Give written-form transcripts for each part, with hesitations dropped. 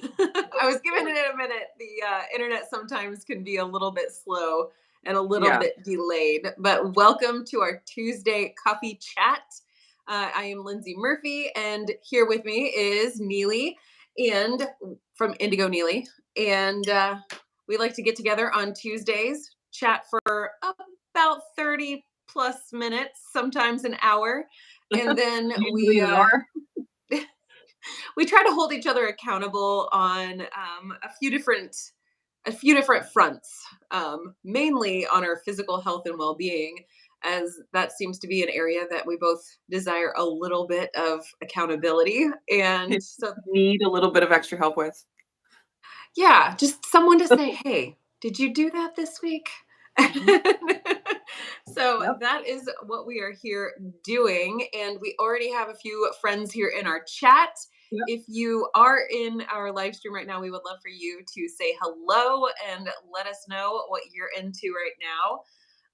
I was giving it a minute. The internet sometimes can be a little bit slow and a little Yeah. bit delayed, but welcome to our Tuesday coffee chat. I am Lindsey Murphy, and here with me is Nili, and from Indigo Nili, and we like to get together on Tuesdays, chat for about 30 plus minutes, sometimes an hour, and then Usually an hour. we try to hold each other accountable on a few different fronts, mainly on our physical health and well-being, as that seems to be an area that we both desire a little bit of accountability. And so, Need a little bit of extra help with. yeah, just someone to say, hey, did you do that this week? Mhm. So Yep. that is what we are here doing. And we already have a few friends here in our chat. Yep. If you are in our live stream right now, we would love for you to say hello and let us know what you're into right now.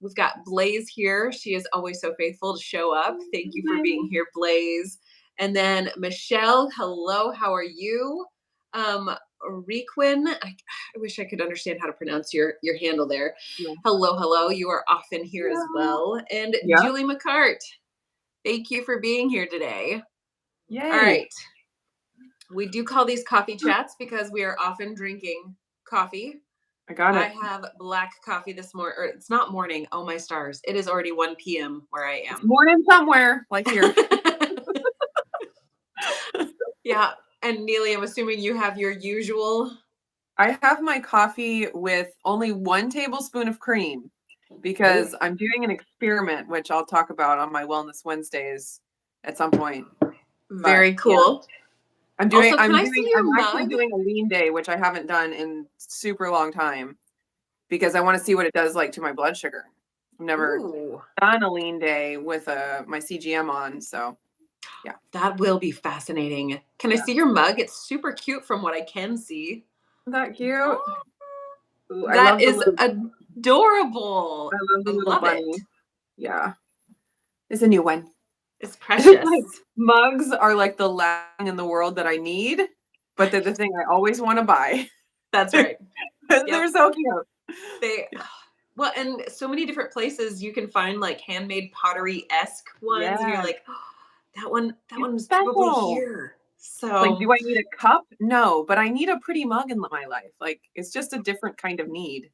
We've got Blaze here. She is always so faithful to show up. Thank you for being here, Blaze. And then Michelle, hello, how are you? Requin, I wish I could understand how to pronounce your handle there. Yeah. Hello. You are often here as well. And Yeah. Julie McCart, thank you for being here today. Yay. All right. We do call these coffee chats because we are often drinking coffee. I got I it. have black coffee this morning, or it's not morning. Oh, my stars. It is already 1 p.m. where I It's am. morning somewhere, like here. Yeah. And Neely, I'm assuming you have your usual. I have my coffee with only 1 tablespoon of cream because I'm doing an experiment, which I'll talk about on my Wellness Wednesdays at some point. Very But, cool. Yeah. I'm mug? actually doing a lean day, which I haven't done in super long time because I want to see what it does like to my blood sugar. I've never done a lean day with my CGM on, so yeah. That will be fascinating. Can I see your mug? It's super cute from what I can see. Isn't that cute? Ooh, That is adorable. I love the little love bunny. it. Yeah. It's a new one. It's precious. Like, mugs are like the last thing in the world that I need, but they're the thing I always want to buy. That's right. They're so cute. Well, and so many different places you can find like handmade pottery-esque ones. And you're like, oh, that one's probably here. So like, do I need a cup? No, but I need a pretty mug in my life. Like, it's just a different kind of need.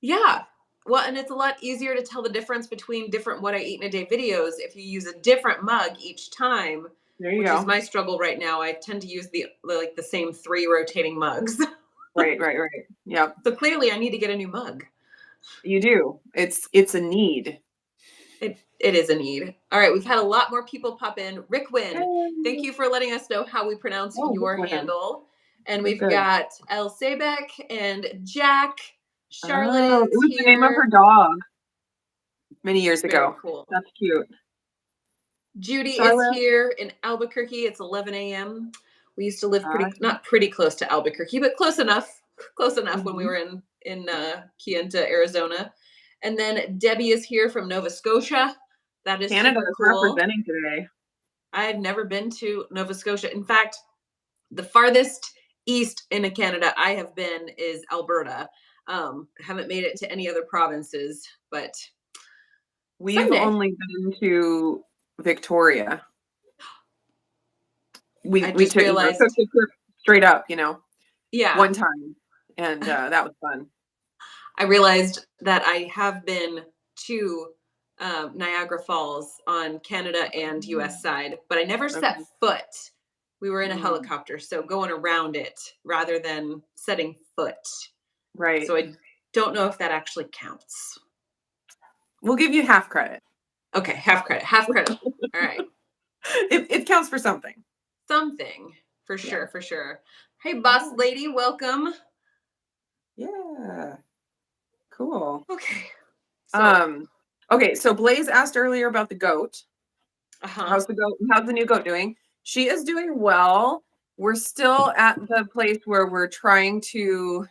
Yeah. Well, and it's a lot easier to tell the difference between different what I eat in a day videos if you use a different mug each time. There you which go. is my struggle right now. I tend to use the same 3 rotating mugs. Right. Yep. So clearly I need to get a new mug. You do. It's a need. It is a need. All right, we've had a lot more people pop in. Rick Wynn, thank you for letting us know how we pronounce your handle. And we've got El Sebek and Jack. Charlotte is here. The name of her dog. Many years ago. Very cool. That's cute. Judy is here in Albuquerque. It's 11 a.m. We used to live not pretty close to Albuquerque, but close enough when we were in Keyenta, Arizona. And then Debbie is here from Nova Scotia. That is Canada super is cool. Representing today. I've never been to Nova Scotia. In fact, the farthest east in Canada I have been is Alberta. Haven't made it to any other provinces, but we've only been to Victoria. We took a trip straight up, Yeah. one time, and that was fun. I realized that I have been to Niagara Falls on Canada and US side, but I never set foot. We were in a helicopter, so going around it rather than setting foot. Right. So I don't know if that actually counts. We'll give you half credit. Okay, half credit. All right. It counts for something. Something, for sure. Hey, boss lady, welcome. Yeah. Cool. Okay. So Blaze asked earlier about the goat. How's the new goat doing? She is doing well. We're still at the place where we're trying to,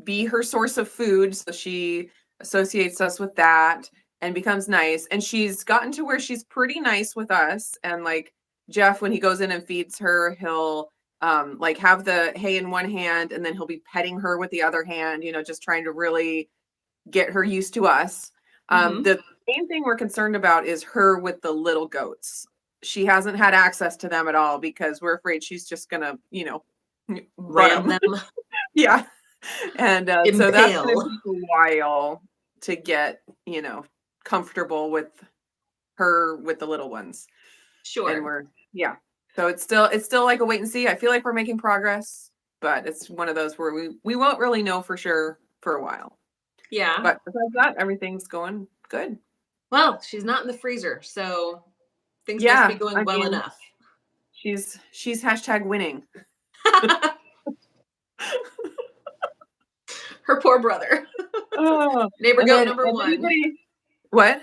be her source of food. So she associates us with that and becomes nice. And she's gotten to where she's pretty nice with us. And like Jeff, when he goes in and feeds her, he'll like have the hay in one hand and then he'll be petting her with the other hand, just trying to really get her used to us. The main thing we're concerned about is her with the little goats. She hasn't had access to them at all because we're afraid she's just gonna, butt Ram 'em. them. Yeah. And so that's gonna Impale. take a while to get, comfortable with her with the little ones. And Sure. yeah. So it's still like a wait and see. I feel like we're making progress, but it's one of those where we won't really know for sure for a while. Yeah. But besides that, everything's going good. Well, she's not in the freezer, so things must be Yeah, going I well mean, enough. she's hashtag winning. Her poor brother. Oh, Neighbor and goat then number if one. anybody, what?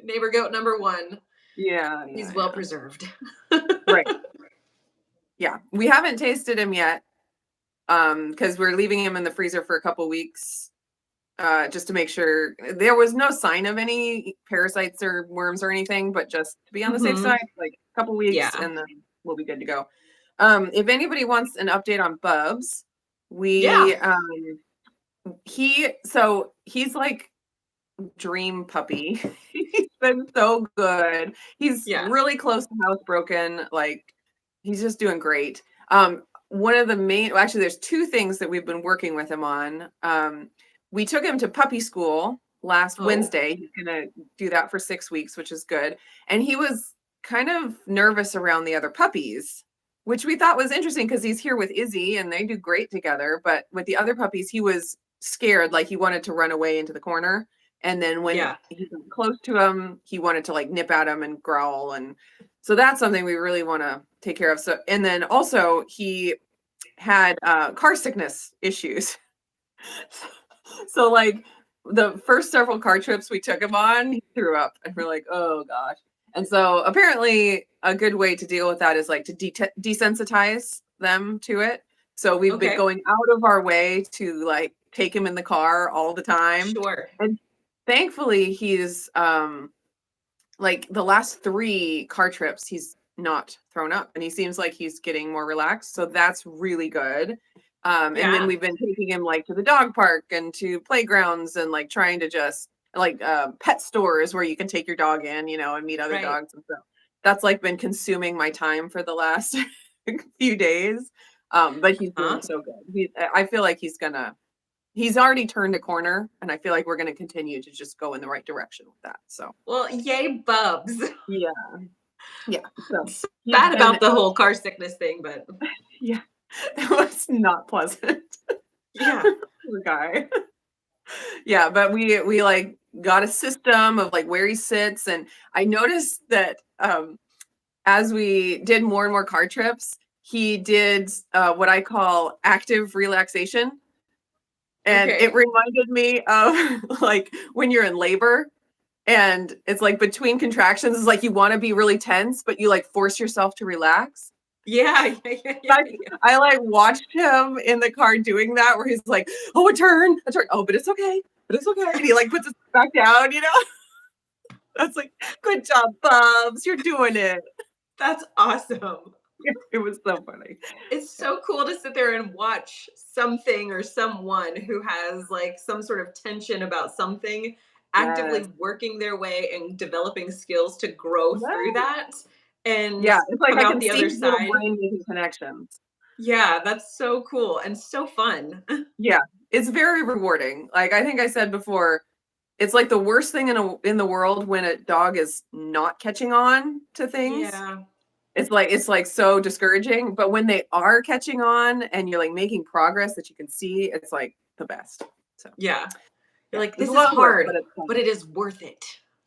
Neighbor goat number one. Yeah, He's yeah, well yeah. preserved. Right. Yeah, we haven't tasted him yet, because we're leaving him in the freezer for a couple weeks, just to make sure there was no sign of any parasites or worms or anything, but just to be on the safe Hmm. side, like a couple weeks, Yeah. and then we'll be good to go. If anybody wants an update on Bubs, Yeah. we he's like dream puppy. He's been so good. He's Yeah. really close to housebroken. Like he's just doing great. One of the main, well, actually, there's two things that we've been working with him on. We took him to puppy school last Oh. Wednesday. He's gonna do that for 6 weeks, which is good. And he was kind of nervous around the other puppies, which we thought was interesting because he's here with Izzy and they do great together. But with the other puppies, he was scared, like he wanted to run away into the corner. And then when Yeah. he got close to him, he wanted to like nip at him and growl. And so that's something we really want to take care of. So, and then also he had car sickness issues. So like the first several car trips we took him on, he threw up and we're like, oh gosh. And so apparently a good way to deal with that is like to desensitize them to it. So we've been Okay. going out of our way to like take him in the car all the time. Sure. And thankfully he's like the last 3 car trips he's not thrown up and he seems like he's getting more relaxed. So that's really good. And then Yeah. we've been taking him like to the dog park and to playgrounds and like trying to just like pet stores where you can take your dog in, and meet other Right. dogs. And so that's like been consuming my time for the last few days. But he's doing Huh? so good. I feel like he's already turned a corner and I feel like we're going to continue to just go in the right direction with that. So Well, yay, Bubs. yeah, yeah. So It's he's bad been about the whole car sickness thing, but yeah, it was not pleasant. yeah. Poor guy. Yeah, but we like got a system of like where he sits, and I noticed that as we did more and more car trips, he did what I call active relaxation, and it Okay. reminded me of like when you're in labor. And it's like between contractions, it's like you want to be really tense, but you like force yourself to relax. Yeah, yeah, yeah, yeah, I, yeah. I like watched him in the car doing that where he's like, oh, a turn. Oh, but it's okay. But it's okay. And he like puts it back down, That's like, good job, Bubs. You're doing it. That's awesome. It was so funny. It's Yeah. so cool to sit there and watch something or someone who has like some sort of tension about something Yes. actively working their way and developing skills to grow through Yes. that and Yeah. It's like come I out can the see other his little side. brain making connections. Yeah, that's so cool and so fun. Yeah. It's very rewarding. Like I think I said before, it's like the worst thing in the world when a dog is not catching on to things. Yeah. It's like so discouraging, but when they are catching on and you're like making progress that you can see, it's like the best. So, Yeah. You're yeah. like, It's a this is lot of work, hard, but it's but fun. it is worth it.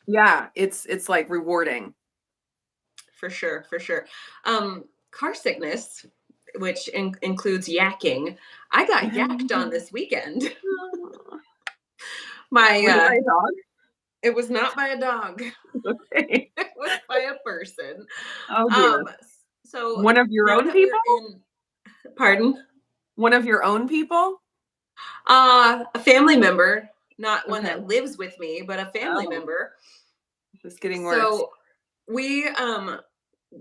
Yeah, it's like rewarding. For sure, for sure. Car sickness, which includes yakking. I got yacked on this weekend. My Was it by a dog? it was not by a dog. Okay. It was by a person. Oh Um, dear. so One of your now own that we're people? in, pardon, One of your own people? a family member, not one Okay. that lives with me, but a family Oh, member. it's getting worse. So we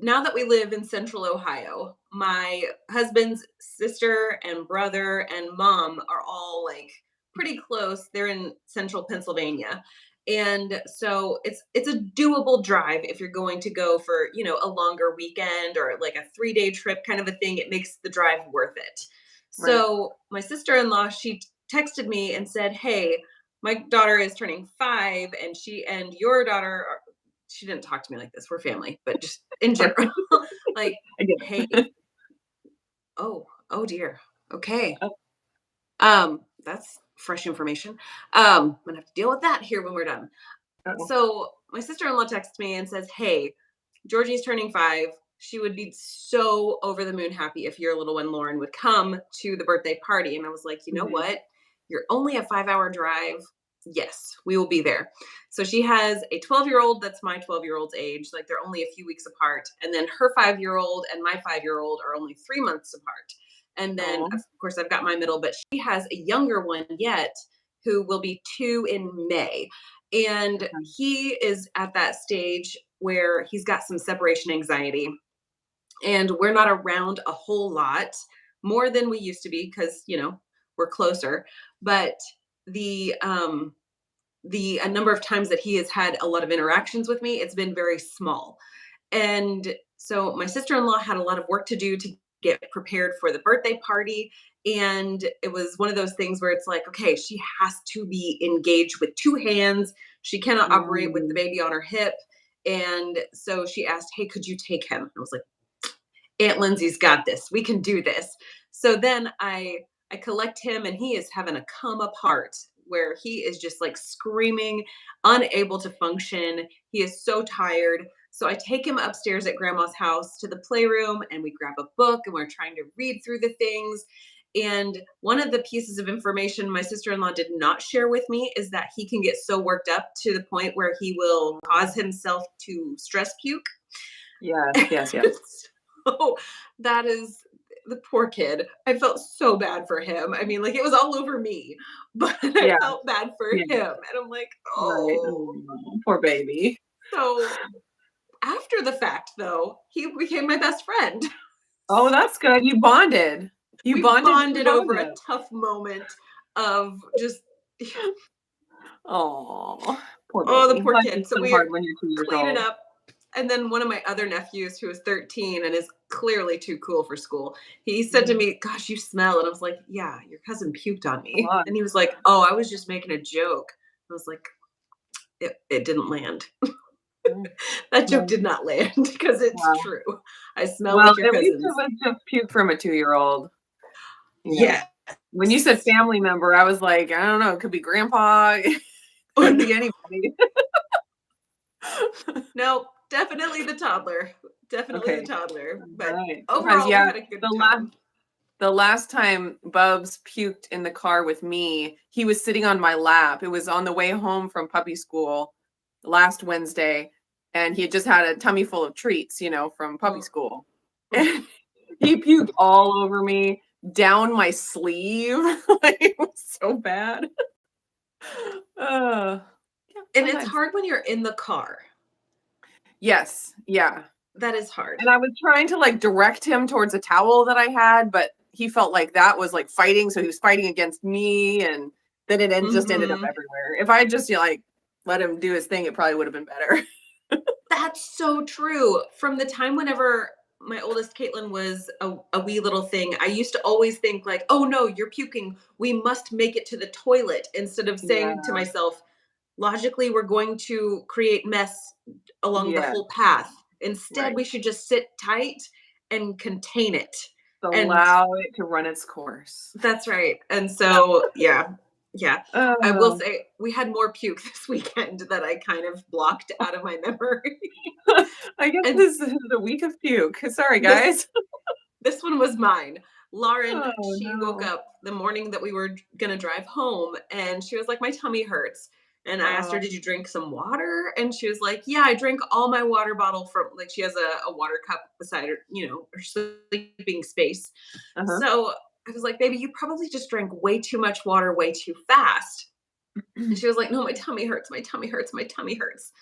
now that we live in central Ohio, my husband's sister and brother and mom are all like pretty close. They're in central Pennsylvania. And so it's a doable drive if you're going to go for, a longer weekend or like a 3-day trip kind of a thing. It makes the drive worth it. Right. So my sister-in-law, she texted me and said, "Hey, my daughter is turning 5 and she and your daughter are," she didn't talk to me like this. We're family, but just in Right. general, like, I get "Hey, it. oh dear. Okay. Oh, That's fresh information. I'm gonna have to deal with that here when we're done." uh-oh. So my sister-in-law texts me and says, "Hey, Georgie's turning 5. She would be so over the moon happy if your little one Lauren would come to the birthday party." And I was like, "You know Mhm. what? You're only a 5-hour drive. Yes, we will be there." So she has a 12-year-old that's my 12-year-old's age. Like they're only a few weeks apart. And then her 5-year-old and my 5-year-old are only 3 months apart. And then, Oh, of course, I've got my middle, but she has a younger one yet who will be 2 in May. And okay. he is at that stage where he's got some separation anxiety and we're not around a whole lot more than we used to be because, we're closer. But the a number of times that he has had a lot of interactions with me, it's been very small. And so my sister-in-law had a lot of work to do to get prepared for the birthday party. And it was one of those things where it's like, okay, she has to be engaged with 2 hands. She cannot operate with the Mm, baby on her hip. And so she asked, "Hey, could you take him?" I was like, "Aunt Lindsay's got this. We can do this." So then I collect him and he is having a come apart where he is just like screaming, unable to function. He is so tired. So I take him upstairs at grandma's house to the playroom and we grab a book and we're trying to read through the things. And one of the pieces of information my sister-in-law did not share with me is that he can get so worked up to the point where he will oh. cause himself to stress puke. Yes, yes, yes. So that is the poor kid. I felt so bad for him. I mean, like it was all over me, but I Yeah, felt bad for yeah, him. And I'm like, right. oh. Oh, poor baby. So after the fact, though, he became my best friend. Oh, that's good. You bonded. You We bonded when you bonded over a bonded. tough moment of just, Oh, poor oh, the baby. poor Life kid. is So so we're hard when you're 2 years cleaning old. up. And then one of my other nephews, who is 13 and is clearly too cool for school, he said to Mhm. me, "Gosh, you smell." And I was like, "Yeah, your cousin puked on A me." lot. And he was like, "Oh, I was just making a joke." I was like, it didn't land. Mm, That joke well, did not land because it's wow. true. I smell Well, like your at least it cousins. was just puke from a 2-year-old, you know. Yeah. When you said family member, I was like, I don't know, it could be grandpa, it Oh, could no. be anybody. No, definitely the toddler. Definitely the Okay. toddler. But Alright. Because, overall, we yeah, had a good the last time. the last time Bubs puked in the car with me, he was sitting on my lap. It was on the way home from puppy school last Wednesday, and he had just had a tummy full of treats, from puppy Mm, school. mm. And he puked all over me, down my sleeve. Like, it was so bad. Uh, yeah, And it's sometimes. hard when you're in the car. Yes, yeah. That is hard. And I was trying to, like, direct him towards a towel that I had, but he felt like that was, like, fighting, so he was fighting against me, and then just ended up Mhm. everywhere. If I had just, like, let him do his thing, it probably would've been better. That's so true. From the time whenever my oldest Caitlin was a wee little thing, I used to always think like, "Oh no, you're puking. We must make it to the toilet," instead of saying to Yeah, myself, logically, we're going to create mess along the yeah, whole path. Instead, right. we should just sit tight and contain it. And Allow it to run its course. that's right. And Yeah. so, yeah, yeah. I will Oh. say we had more puke this weekend that I kind of blocked out of my memory. I guess And this is a week of puke. Sorry, this guys. this one was mine. Lauren, Oh, she woke no. up the morning that we were gonna drive home and she was like, "My tummy hurts." And I asked her, Oh, "Did you drink some water?" And she was like, "Yeah, I drank all my water bottle from," like, she has a water cup beside her, her sleeping space. uh-huh. So I was like, "Baby, you probably just drank way too much water way too fast." And she was like, "No, my tummy hurts. My tummy hurts. My tummy hurts."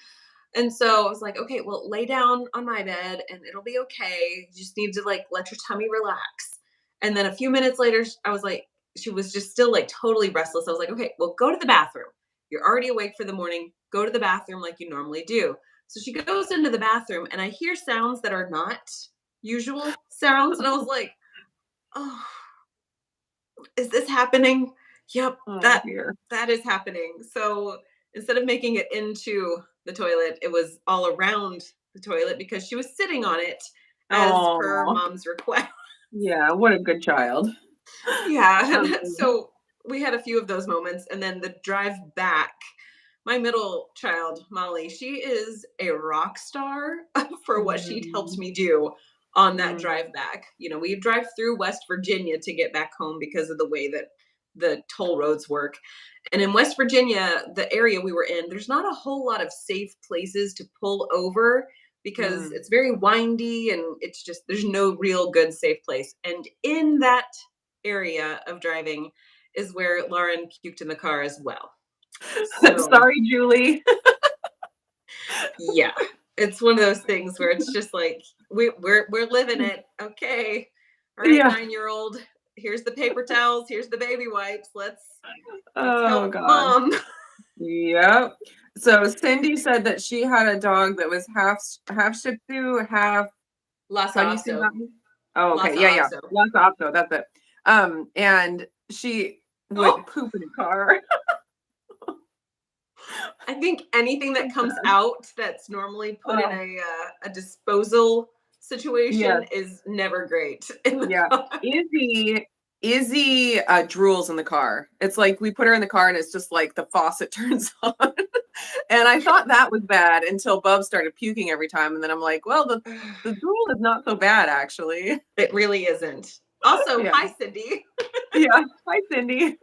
And so I was like, okay, well, lay down on my bed and it'll be okay. You just need to like let your tummy relax. And then a few minutes later, I was like, she was just still like totally restless. I was like, okay, well, go to the bathroom. You're already awake for the morning. Go to the bathroom like you normally do. So she goes into the bathroom and I hear sounds that are not usual sounds. And I was like, oh, is this happening? Yep, Oh that dear. that is happening. So instead of making it into the toilet, it was all around the toilet because she was sitting on it as per Oh, mom's request. yeah. What a good child. Yeah, and Um, so we had a few of those moments, and then the drive back. My middle child, Molly, she is a rock star for what she helped mm, me do on that mm, drive back. You know, we drive through West Virginia to get back home because of the way that the toll roads work. And in West Virginia, the area we were in, there's not a whole lot of safe places to pull over because mm. it's very windy and it's just, there's no real good safe place. And in that area of driving is where Lauren puked in the car as well. So, Sorry, Julie. yeah, it's one of those things where it's just like we're living it. Okay. All right, Yeah. 9-year-old, here's the paper towels, here's the baby wipes. Let's Oh help God. mom. Yep. So Cindy said that she had a dog that was half Shih Tzu, half, Lhasa how do you say that Apso. one? Oh, okay. Lhasa Yeah, yeah. Apso. Lhasa Apso, that's it. And she Oh, would poop in a car. I think anything that comes out that's normally put in Oh, a disposal situation yes, is never great in the yeah. car. Izzy drools in the car. It's like we put her in the car and it's just like the faucet turns on. And I thought that was bad until Bub started puking every time. And then I'm like, well, the drool is not so bad, actually. It really isn't. Also, Yeah. hi Cindy. Yeah. Hi, Cindy.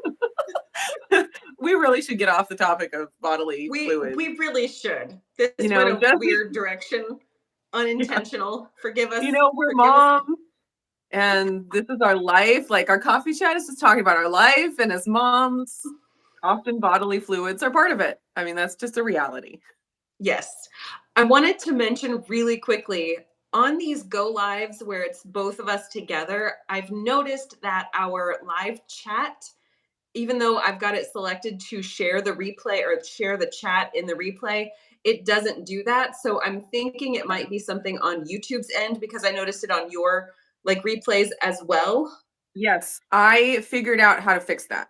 We really should get off the topic of bodily fluids. We really should. This went a Just, weird direction. yeah, Unintentional. Forgive us. we're Forgive us. moms and this is our life. Like our coffee chat is just talking about our life. And as moms, often bodily fluids are part of it. I mean, that's just a reality. Yes. I wanted to mention really quickly on these go lives where it's both of us together, I've noticed that our live chat, even though I've got it selected to share the replay or share the chat in the replay, it doesn't do that. So I'm thinking it might be something on YouTube's end because I noticed it on your like replays as well. Yes, I figured out how to fix that.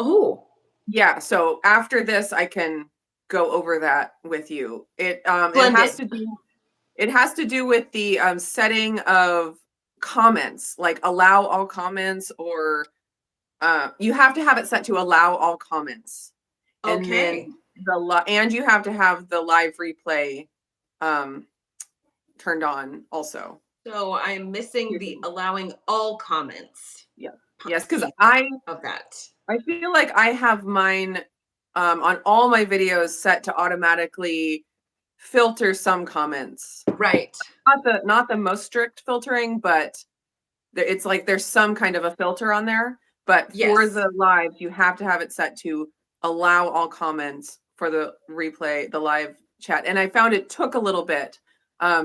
Oh, Yeah, so after this, I can go over that with you. splendid. It has to do with the setting of comments, like allow all comments, or you have to have it set to allow all comments, and Okay. then and you have to have the live replay um, turned on also. So I'm missing the allowing all comments Yeah. Yes, because piece of that. I feel like I have mine on all my videos set to automatically filter some comments. Right. Not the most strict filtering, but it's like there's some kind of a filter on there. But for Yes. the lives, you have to have it set to allow all comments for the replay, the live chat. And I found it took a little bit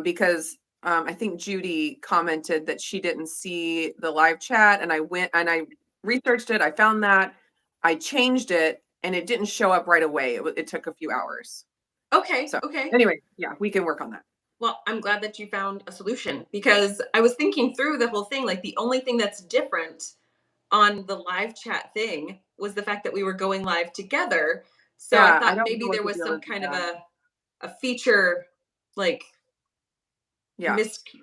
because I think Judy commented that she didn't see the live chat, and I went and I researched it. I found that I changed it, and it didn't show up right away. It took a few hours. Okay. So Okay. anyway, yeah, we can work on that. Well, I'm glad that you found a solution because I was thinking through the whole thing. Like the only thing that's different on the live chat thing was the fact that we were going live together. So I Yeah, I thought don't know maybe what there the was deal some is with kind of that. a feature like Yeah,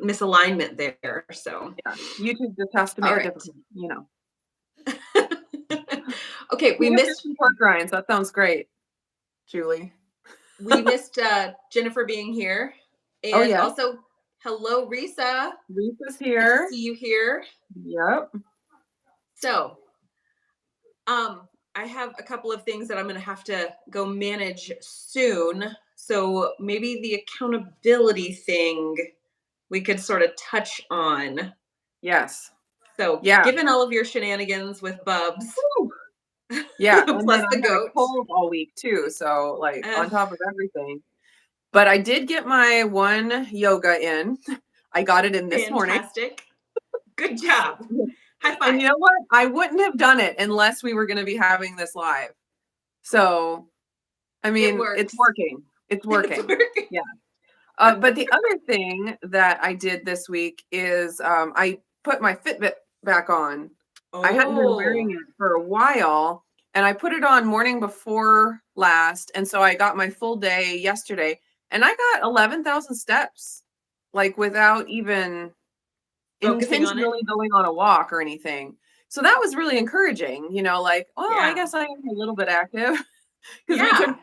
misalignment there. So yeah. YouTube just has to all make it right. difficult, Okay, We have different pork rinds. That sounds great, Julie. we missed Jennifer being here. Oh And yes, also hello Risa. Lisa's Good to here. see you here. Yep. So I have a couple of things that I'm going to have to go manage soon. So maybe the accountability thing we could sort of touch on. Yes. So, Yeah. given all of your shenanigans with Bubs, Woo. Yeah, and then plus I the had a goat. cold all week too, so like Uh, on top of everything. But I did get my one yoga in. I got it in this morning. Fantastic. Good job. High And five. you know what? I wouldn't have done it unless we were going to be having this live. So, I It mean, it's works. working. It's It's working. working. Yeah. But the other thing that I did this week is I put my Fitbit back on. I hadn't been wearing Oh, it for a while, and I put it on morning before last, and so I got my full day yesterday, and I got 11,000 steps, like without even focusing on it. intentionally going on a walk or anything. So that was really encouraging, like, oh, I Yeah. guess I am a little bit active because Yeah.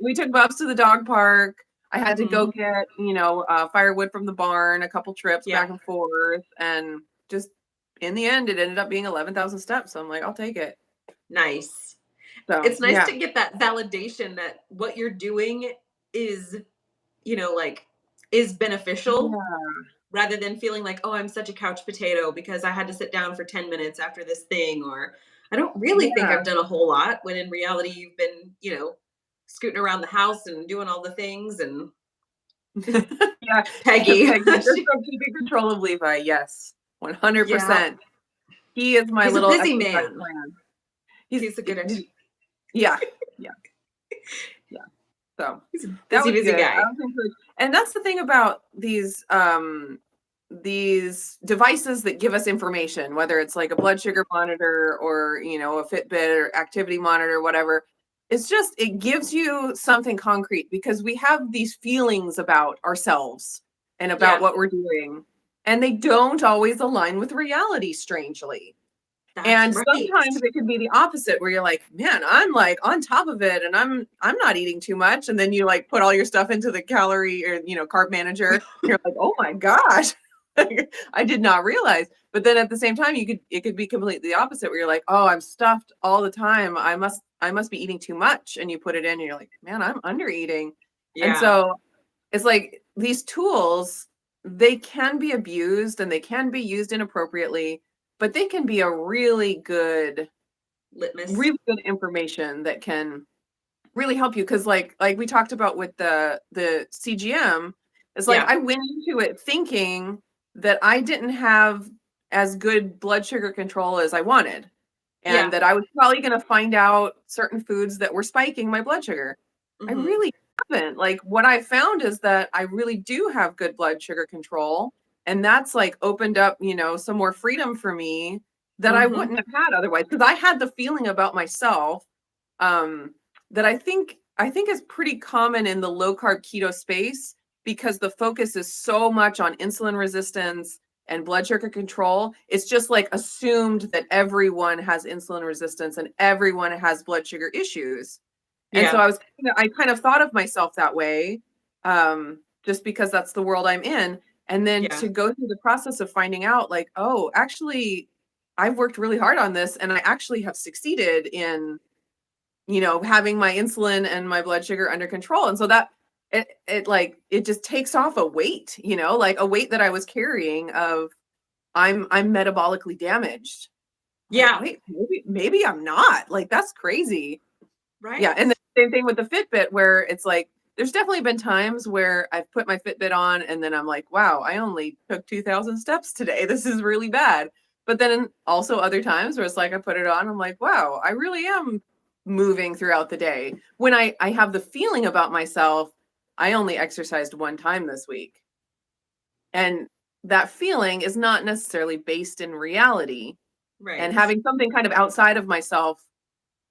we took Bubs to the dog park. I had to go Hmm. get, firewood from the barn, a couple trips Yeah. back and forth, and just in the end, it ended up being 11,000 steps. So I'm like, I'll take it. Nice. So It's nice yeah, to get that validation that what you're doing is, like, is beneficial yeah, rather than feeling like, oh, I'm such a couch potato because I had to sit down for 10 minutes after this thing, or I don't really think yeah. I've done a whole lot, when in reality, you've been, scooting around the house and doing all the things. And Yeah, yeah, Peggy, Peggy, just from keeping control of Levi. Yes, yeah, 100%. He is my he's a little busy exercise man. plan. He's a good at, Yeah, yeah, yeah. So he's a that busy, was busy good. I guy. was encouraged. And that's the thing about these devices that give us information, whether it's like a blood sugar monitor or, a Fitbit or activity monitor, whatever. It's just, it gives you something concrete because we have these feelings about ourselves and about Yeah, what we're doing, and they don't always align with reality, strangely. that's And right. sometimes it can be the opposite where you're like, man, I'm like on top of it and I'm not eating too much. And then you like put all your stuff into the calorie or, carb manager. You're like, oh my gosh, I did not realize. But then at the same time, it could be completely the opposite where you're like, oh, I'm stuffed all the time. I must be eating too much. And you put it in and you're like, man, I'm under eating. And Yeah, so it's like these tools, they can be abused and they can be used inappropriately, but they can be a litmus. really good information that can really help you. Because like we talked about with the CGM, it's like Yeah, I went into it thinking that I didn't have as good blood sugar control as I wanted, and yeah. that I was probably going to find out certain foods that were spiking my blood sugar. I Hmm. really haven't. Like what I found is that I really do have good blood sugar control, and that's like opened up, some more freedom for me that I Hmm. wouldn't have had otherwise. Because I had the feeling about myself um, that I think is pretty common in the low carb keto space because the focus is so much on insulin resistance and blood sugar control. It's just like assumed that everyone has insulin resistance and everyone has blood sugar issues. And so Yeah, I kind of thought of myself that way, just because that's the world I'm in. And then yeah, to go through the process of finding out, like, oh, actually, I've worked really hard on this, and I actually have succeeded in, having my insulin and my blood sugar under control. And so that it just takes off a weight, like a weight that I was carrying of I'm metabolically damaged. Like, yeah. wait, maybe I'm not. Like, that's crazy. Yeah, Right. and the same thing with the Fitbit where it's like there's definitely been times where I've put my Fitbit on and then I'm like, wow, I only took 2,000 steps today. This is really bad. But then also other times where it's like I put it on, I'm like, wow, I really am moving throughout the day. When I have the feeling about myself, I only exercised one time this week. And that feeling is not necessarily based in reality. And Right. having something kind of outside of myself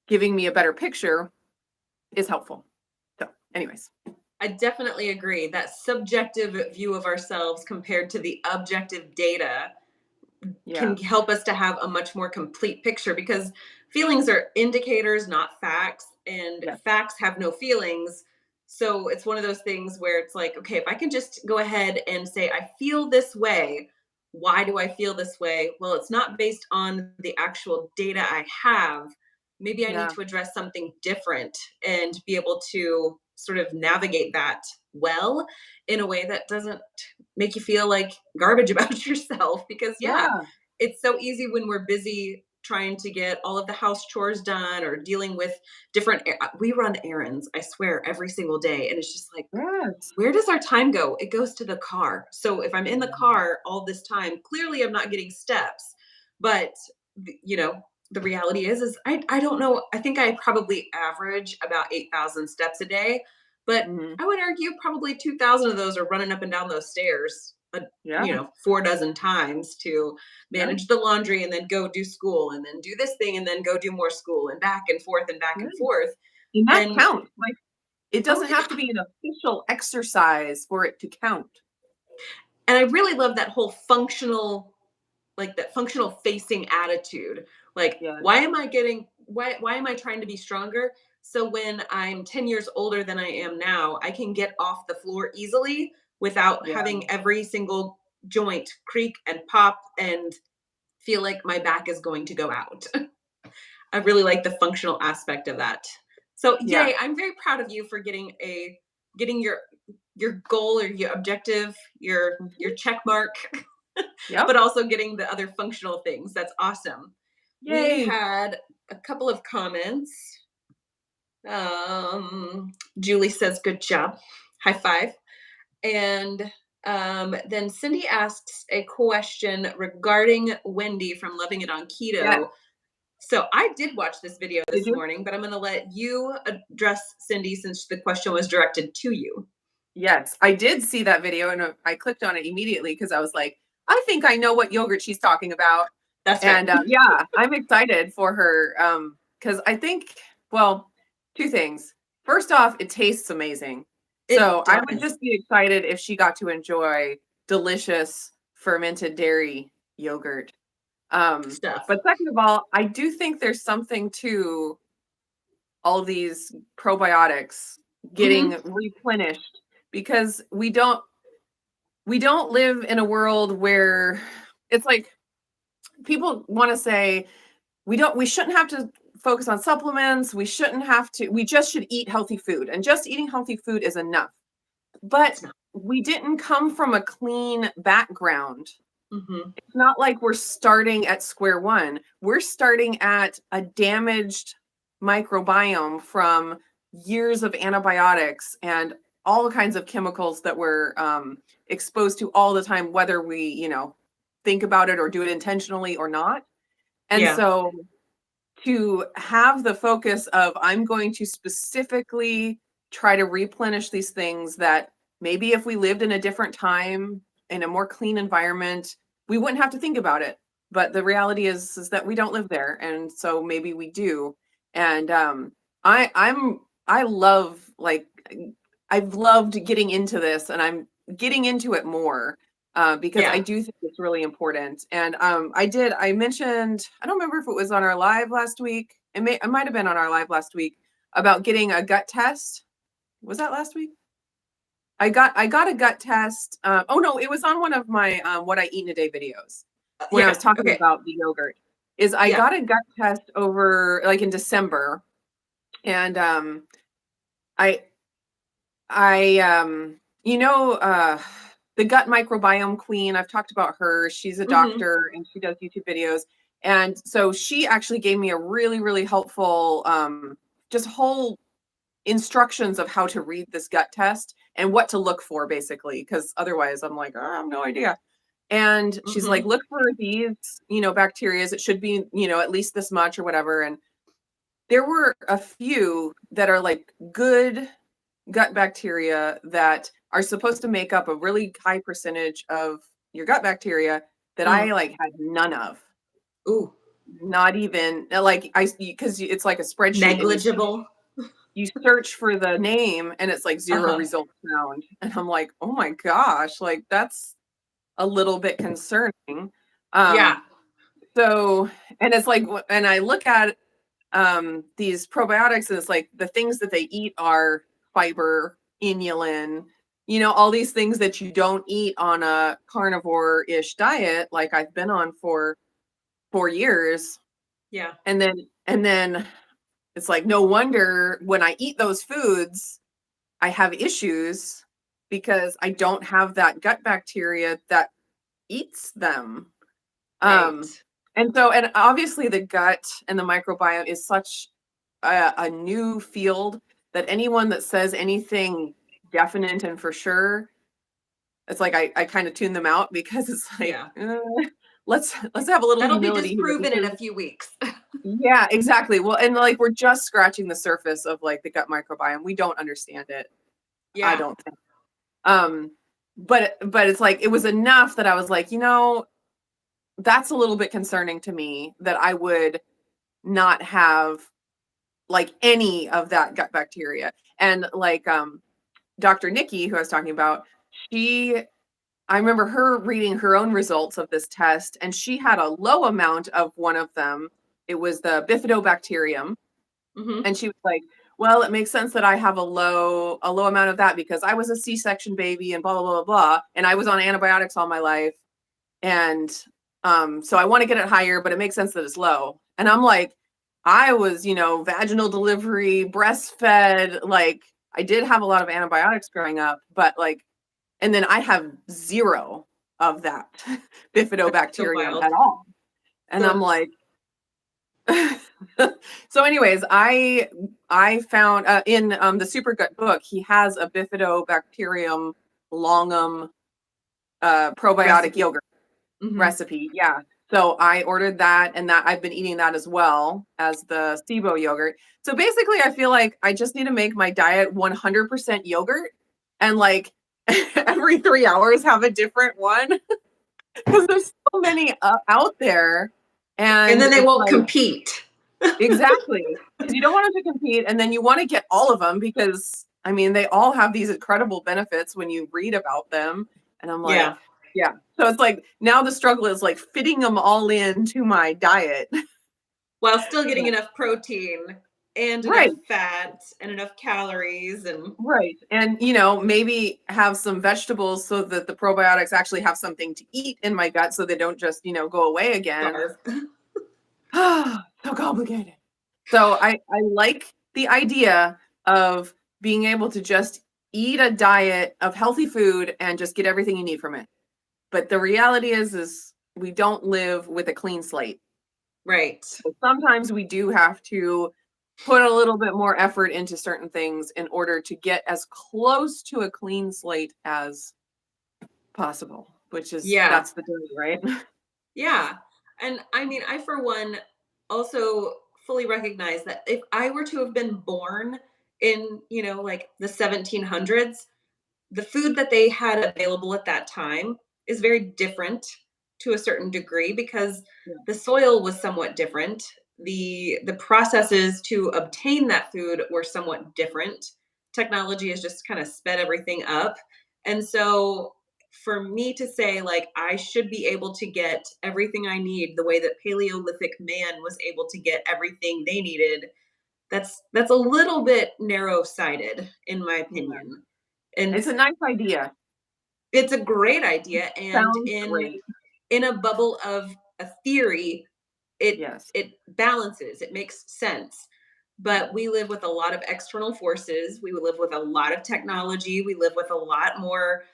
giving me a better picture is helpful. So, anyways, I definitely agree that subjective view of ourselves compared to the objective data yeah, can help us to have a much more complete picture, because feelings are indicators, not facts, and yes, facts have no feelings. So it's one of those things where it's like, okay, if I can just go ahead and say, I feel this way. Why do I feel this way? Well, it's not based on the actual data I have. Maybe I need yeah, to address something different and be able to sort of navigate that well, in a way that doesn't make you feel like garbage about yourself. Because, yeah, yeah, it's so easy when we're busy, trying to get all of the house chores done or dealing with different we run errands, I swear, every single day, and it's just like, Yes. where does our time go? It goes to the car. So if I'm in the Yeah. car all this time, clearly I'm not getting steps. But you know, the reality is I don't know. I think I probably average about 8,000 steps a day, but Mhm. I would argue probably 2,000 of those are running up and down those stairs. Yeah. 4 dozen times to Yeah. manage the laundry and then go do school and then do this thing and then go do more school and back and forth and back Yeah. and forth. And that And counts. Like, it oh doesn't yeah. have to be an official exercise for it to count. And I really love that whole functional, like that functional facing attitude. Like, Yeah. why am I trying to be stronger? So when I'm 10 years older than I am now, I can get off the floor easily without Yeah. having every single joint creak and pop and feel like my back is going to go out. I really like the functional aspect of that. So Yeah. yay, I'm very proud of you for getting your goal or your objective, your Mhm. check mark, Yep. but also getting the other functional things. That's awesome. We Yay. had a couple of comments. Julie says, good job. High five. And then Cindy asks a question regarding Wendy from Loving It on Yes. Keto. So I did watch this video Did this you? morning, but I'm going to let you address Cindy since the question was directed to you. Yes, I did see that video and I clicked on it immediately because I was like, I think I know what yogurt she's talking about. That's right. And yeah, I'm excited for her because I think, well, two things. First off, it tastes amazing. It So I would does. just be excited if she got to enjoy delicious fermented dairy yogurt. Stuff. But second of all, I do think there's something to all these probiotics Hmm. getting replenished because we don't live in a world where it's like people want to say we shouldn't have to focus on supplements, we just should eat healthy food and just eating healthy food is enough. But It's not. we didn't come from a clean background. Hmm. It's not like we're starting at square one. We're starting at a damaged microbiome from years of antibiotics and all kinds of chemicals that we're exposed to all the time, whether we, think about it or do it intentionally or not. And Yeah. so to have the focus of, I'm going to specifically try to replenish these things that maybe if we lived in a different time, in a more clean environment, we wouldn't have to think about it. But the reality is that we don't live there, and so maybe we do. And I love, like, I've loved getting into this, and I'm getting into it more because I Yeah. do think it's really important. And I mentioned, I don't remember if it was on our live last week. It might have been on our live last week about getting a gut test. Was that last week? I got a gut test. Oh no, it was on one of my what I eat in a day videos when I was Yeah. talking Okay. about the yogurt. Is I Yeah. got a gut test over like in December, and I I the gut microbiome queen. I've talked about her. She's a Hmm. doctor and she does YouTube videos, and so she actually gave me a really really helpful just whole instructions of how to read this gut test and what to look for, basically, because otherwise I'm like, oh, I have no idea. And she's like, Hmm. look for these, bacteria. It should be, at least this much or whatever. And there were a few that are like good gut bacteria that are supposed to make up a really high percentage of your gut bacteria that I Mm. like had none of. Ooh. Not even like because it's like a spreadsheet and Negligible. you search for the name and it's like zero Uh-huh. results found. And I'm like, oh my gosh, like that's a little bit concerning. Yeah. Um, so, and it's like, and I look at these probiotics and it's like the things that they eat are fiber, inulin, all these things that you don't eat on a carnivore-ish diet, like I've been on for 4 years. Yeah. And then it's like, no wonder when I eat those foods, I have issues because I don't have that gut bacteria that eats them. Right. And so, and obviously the gut and the microbiome is such a new field that anyone that says anything definite and for sure, it's like I kind of tune them out because it's like, Yeah. let's have a little That'll be humility here disproven in because a few weeks. yeah, exactly. Well, and like we're just scratching the surface of like the gut microbiome. We don't understand it. I Yeah. don't think. Um, but it's like it was enough that I was like, that's a little bit concerning to me that I would not have like any of that gut bacteria. And like Dr. Nikki, who I was talking about, I remember her reading her own results of this test, and she had a low amount of one of them. It was the bifidobacterium. Mm-hmm. And she was like, well, it makes sense that I have a low amount of that because I was a C-section baby and blah, blah, blah, blah, blah. And I was on antibiotics all my life. And so I want to get it higher, but it makes sense that it's low. And I'm like, I was, vaginal delivery, breastfed, like I did have a lot of antibiotics growing up, but like, and then I have zero of that So bifidobacterium wild. at all. And I'm So like, so anyways, I found in the Super Gut book, he has a bifidobacterium longum probiotic recipe. yogurt Mm-hmm. recipe. Yeah. So I ordered that, and that I've been eating that as well as the SIBO yogurt. So basically I feel like I just need to make my diet 100% yogurt and like every 3 hours have a different one because there's so many out there. And And then they it's won't like, compete. exactly. Because you don't want them to compete, and then you want to get all of them because I mean they all have these incredible benefits when you read about them. And I'm like, Yeah. yeah. So it's like now the struggle is like fitting them all into my diet. While still getting enough protein and enough Right. fat and enough calories and Right. And maybe have some vegetables so that the probiotics actually have something to eat in my gut so they don't just, go away again. starve. So complicated. So I like the idea of being able to just eat a diet of healthy food and just get everything you need from it. But the reality is we don't live with a clean slate. Right. So sometimes we do have to put a little bit more effort into certain things in order to get as close to a clean slate as possible, which is Yeah. that's the journey, right? Yeah. And I mean, I, for one, also fully recognize that if I were to have been born in, like the 1700s, the food that they had available at that time is very different to a certain degree because Yeah. the soil was somewhat different. The processes to obtain that food were somewhat different. Technology has just kind of sped everything up. And so for me to say like I should be able to get everything I need the way that Paleolithic man was able to get everything they needed, that's a little bit narrow-sighted in my Yeah. opinion. And It's a nice idea. it's a great idea, and Sounds in great. in a bubble of a theory, it Yes. it balances, it makes sense. But we live with a lot of external forces. We live with a lot of technology. We live with a lot more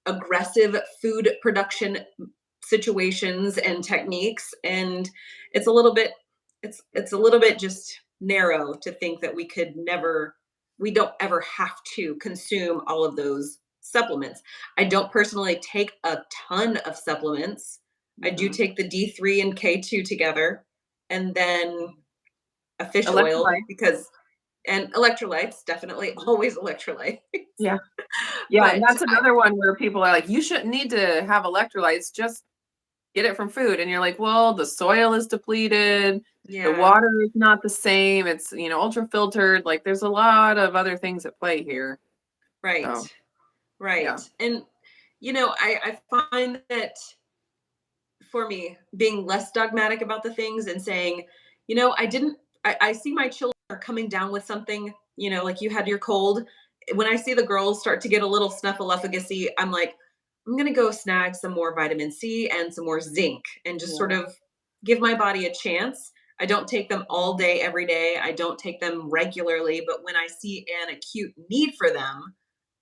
aggressive food production situations and techniques, and it's a little bit it's a little bit just narrow to think that we don't ever have to consume all of those supplements. I don't personally take a ton of supplements. I do Mhm. take the D3 and K2 together, and then a fish oil Electrolyte. because and electrolytes, definitely always electrolytes. Yeah. Yeah, and But that's another one where people are like, "You shouldn't need to have electrolytes, just get it from food." And you're like, "Well, the soil is depleted, the yeah, water is not the same, it's, ultra filtered, like there's a lot of other things at play here." right. So, Right. yeah. And I find that for me, being less dogmatic about the things and saying, I didn't I see my children are coming down with something, like you had your cold. When I see the girls start to get a little snuffleupagus, I'm like, I'm gonna go snag some more vitamin C and some more zinc and just sort Yeah. of give my body a chance. I don't take them all day, every day. I don't take them regularly, but when I see an acute need for them,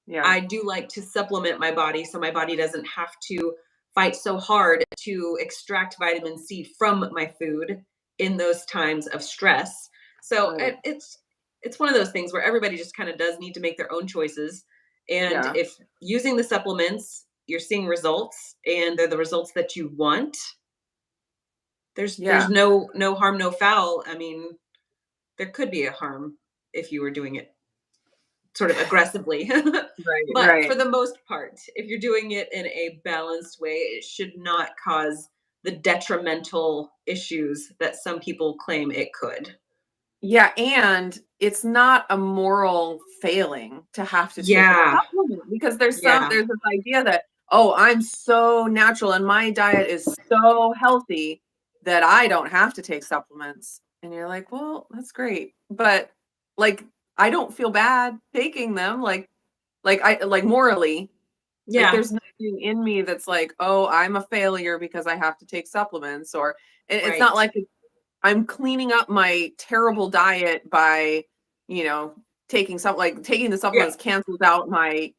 Yeah. I do like to supplement my body so my body doesn't have to fight so hard to extract vitamin C from my food in those times of stress. So Right. it's one of those things where everybody just kind of does need to make their own choices. And Yeah. if using the supplements, you're seeing results and they're the results that you want, there's Yeah. no harm, no foul. I mean, there could be a harm if you were doing it sort of aggressively. Right. But for Right. the most part, if you're doing it in a balanced way, it should not cause the detrimental issues that some people claim it could. Yeah, and it's not a moral failing to have to take a Yeah. supplement because Yeah. there's this idea that, "Oh, I'm so natural and my diet is so healthy that I don't have to take supplements." And you're like, "Well, that's great." But, like, I don't feel bad taking them, like, morally. Like, Yeah. there's nothing in me that's like, "Oh, I'm a failure because I have to take supplements," or it's not Right. like I'm cleaning up my terrible diet by, you know, taking the Yeah. supplements cancels out my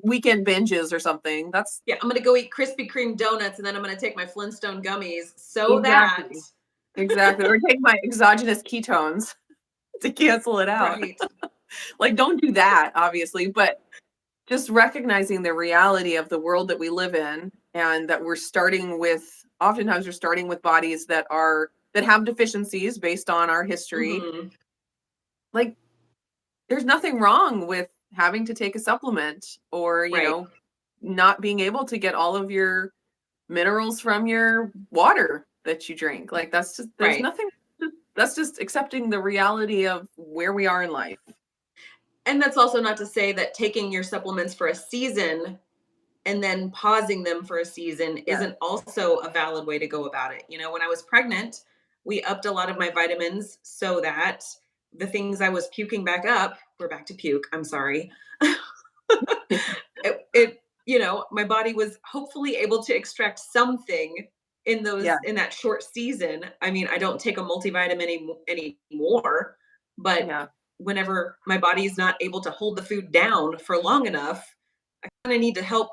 weekend binges or something. That's Yeah. I'm gonna go eat Krispy Kreme donuts and then I'm gonna take my Flintstone gummies so that exactly, exactly. Or take my exogenous ketones to cancel it out. right. Like, don't do that, obviously, but just recognizing the reality of the world that we live in and that oftentimes we're starting with bodies that have deficiencies based on our history. Hmm. Like, there's nothing wrong with having to take a supplement or, Right. not being able to get all of your minerals from your water that you drink. Like, there's Right. nothing, that's just accepting the reality of where we are in life. And that's also not to say that taking your supplements for a season and then pausing them for a season Yeah. isn't also a valid way to go about it. You know, when I was pregnant, we upped a lot of my vitamins so that the things I was puking back up, we're back to puke, I'm sorry. My body was hopefully able to extract something Yeah. in that short season. I mean, I don't take a multivitamin anymore, but Yeah. whenever my body is not able to hold the food down for long enough, I kind of need to help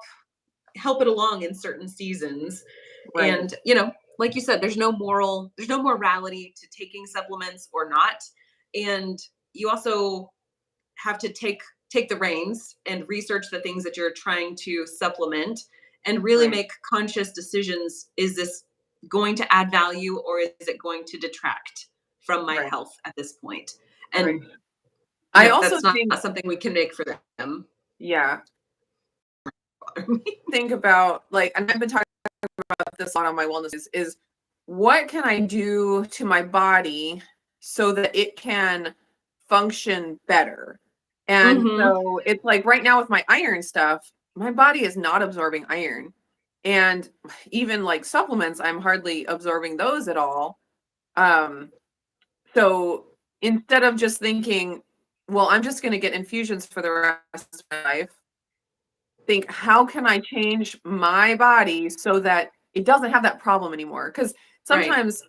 it along in certain seasons. Right. And like you said, there's no morality to taking supplements or not. And you also have to take the reins and research the things that you're trying to supplement and really Right. make conscious decisions. Is this going to add value or is it going to detract from my Right. health at this point? Right. And I also that's not think, something we can make for them. yeah, think about like, and I've been talking about this a lot on my wellness is what can I do to my body so that it can function better? And Hmm. so it's like right now with my iron stuff, my body is not absorbing iron. And even like supplements, I'm hardly absorbing those at all. Um, so instead of just thinking, well, I'm just going to get infusions for the rest of my life, think, how can I change my body so that it doesn't have that problem anymore? Because Right. sometimes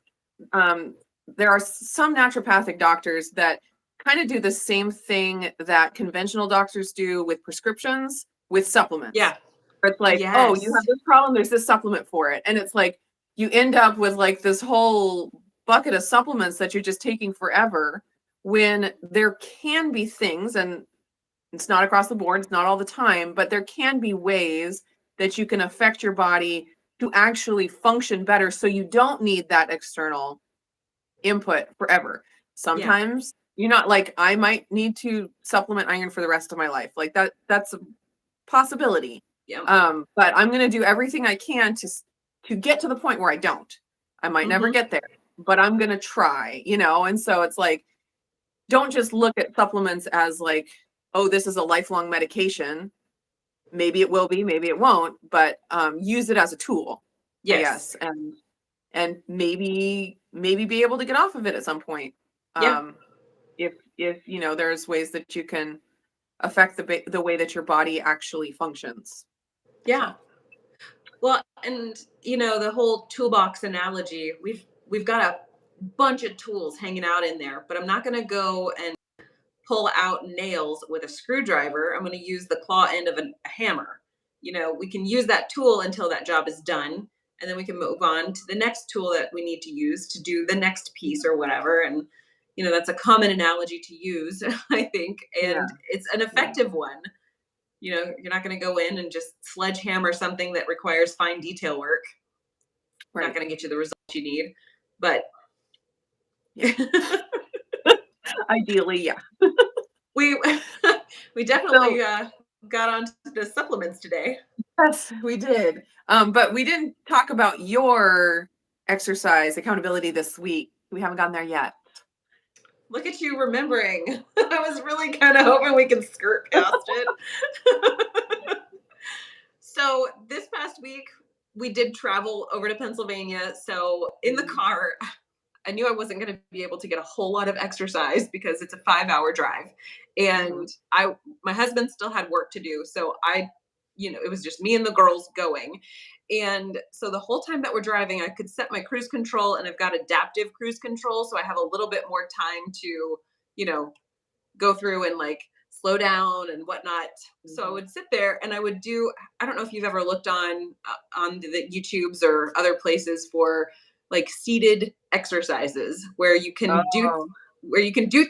um, there are some naturopathic doctors that kind of do the same thing that conventional doctors do with prescriptions with supplements. Yeah. Where it's like, oh, you have Yes. this problem, there's this supplement for it. And it's like you end up with like this whole bucket of supplements that you're just taking forever when there can be things, and it's not across the board, it's not all the time, but there can be ways that you can affect your body to actually function better so you don't need that external input forever. Yeah. Sometimes you're not like I might need to supplement iron for the rest of my life. Like that's a possibility. Yeah. But I'm going to do everything I can to get to the point where I don't. I might never Hmm. get there, but I'm going to try. And so it's like don't just look at supplements as like, oh, this is a lifelong medication. Maybe it will be, maybe it won't, but use it as a tool, I Yes. guess, and maybe be able to get off of it at some point. Yeah. Um, if there's ways that you can affect the way that your body actually functions. Yeah. So Well, and the whole toolbox analogy, we've got a bunch of tools hanging out in there, but I'm not going to go and pull out nails with a screwdriver. I'm going to use the claw end of a hammer. we can use that tool until that job is done. And then we can move on to the next tool that we need to use to do the next piece or whatever. And, that's a common analogy to use, I think. Yeah. And it's an Yeah. effective one. You're not going to go in and just sledgehammer something that requires fine detail work. Not Right. going to get you the results you need. But Yeah. Ideally, yeah. we we definitely So got onto the supplements today. yes, we did. But we didn't talk about your exercise accountability this week. We haven't gotten there yet. Look at you remembering. I was really kind of hoping we could skirt past it. So this past week, we did travel over to Pennsylvania. So in the car, I knew I wasn't going to be able to get a whole lot of exercise because it's a 5-hour drive. And my husband still had work to do. So it was just me and the girls going. And so the whole time that we're driving, I could set my cruise control, and I've got adaptive cruise control. So I have a little bit more time to, go through and like slow down and whatnot. So I would sit there and I would do, I don't know if you've ever looked on the YouTubes or other places for like seated exercises where you can do Oh,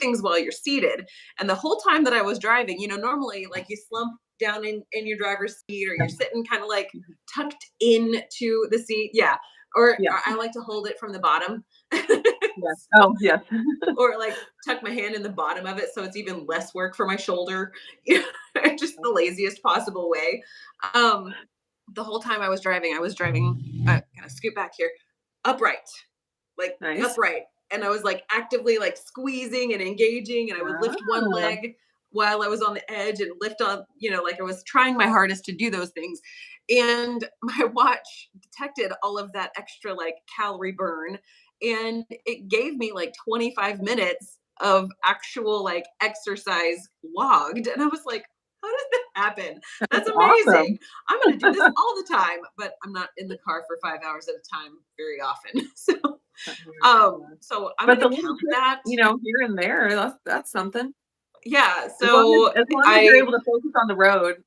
things while you're seated. And the whole time that I was driving, normally like you slump down in your driver's seat, or you're sitting kind of like tucked into the seat. Yeah. Or yeah. I like to hold it from the bottom. Yes. Oh, yes. Or like tuck my hand in the bottom of it so it's even less work for my shoulder. Just the laziest possible way. Um, the whole time I was driving, kind of scoot back here, upright, like Nice. upright. And I was like actively like squeezing and engaging, and I would lift one Ah, leg while I was on the edge and lift on, like I was trying my hardest to do those things. And my watch detected all of that extra like calorie burn, and it gave me like 25 minutes of actual like exercise logged. And I was like, how did that happen? That's that's awesome. amazing. I'm going to do this all the time, but I'm not in the car for 5 hours at a time very often. So I'm But going the to little count trick, that. here and there, that's something. Yeah. As long So as you're I, able to focus on the road.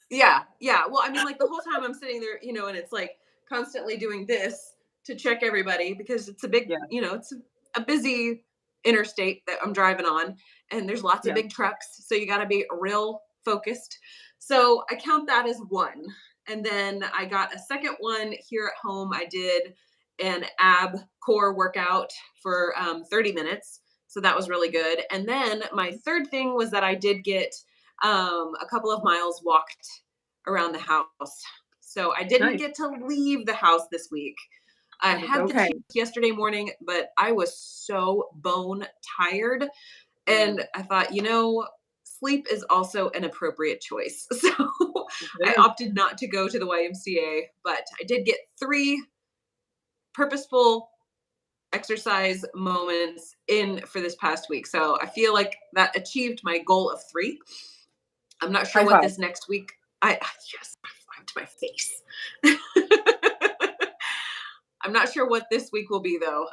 yeah, yeah. Well, I mean, like the whole time I'm sitting there, and it's like constantly doing this to check everybody because it's a big, Yeah, it's a busy interstate that I'm driving on, and there's lots of yeah. big trucks. So you got to be real focused. So I count that as one. And then I got a second one here at home. I did an ab core workout for 30 minutes. So that was really good. And then my third thing was that I did get a couple of miles walked around the house. So I didn't Nice. get to leave the house this week. I That is had the okay. cheese yesterday morning, but I was so bone tired. Mm, And I thought, sleep is also an appropriate choice. So I it is. opted not to go to the YMCA, but I did get 3 purposeful exercise moments in for this past week. So I feel like that achieved my goal of 3. I'm not sure High what five. this next week. Yes, I five to my face. I'm not sure what this week will be though.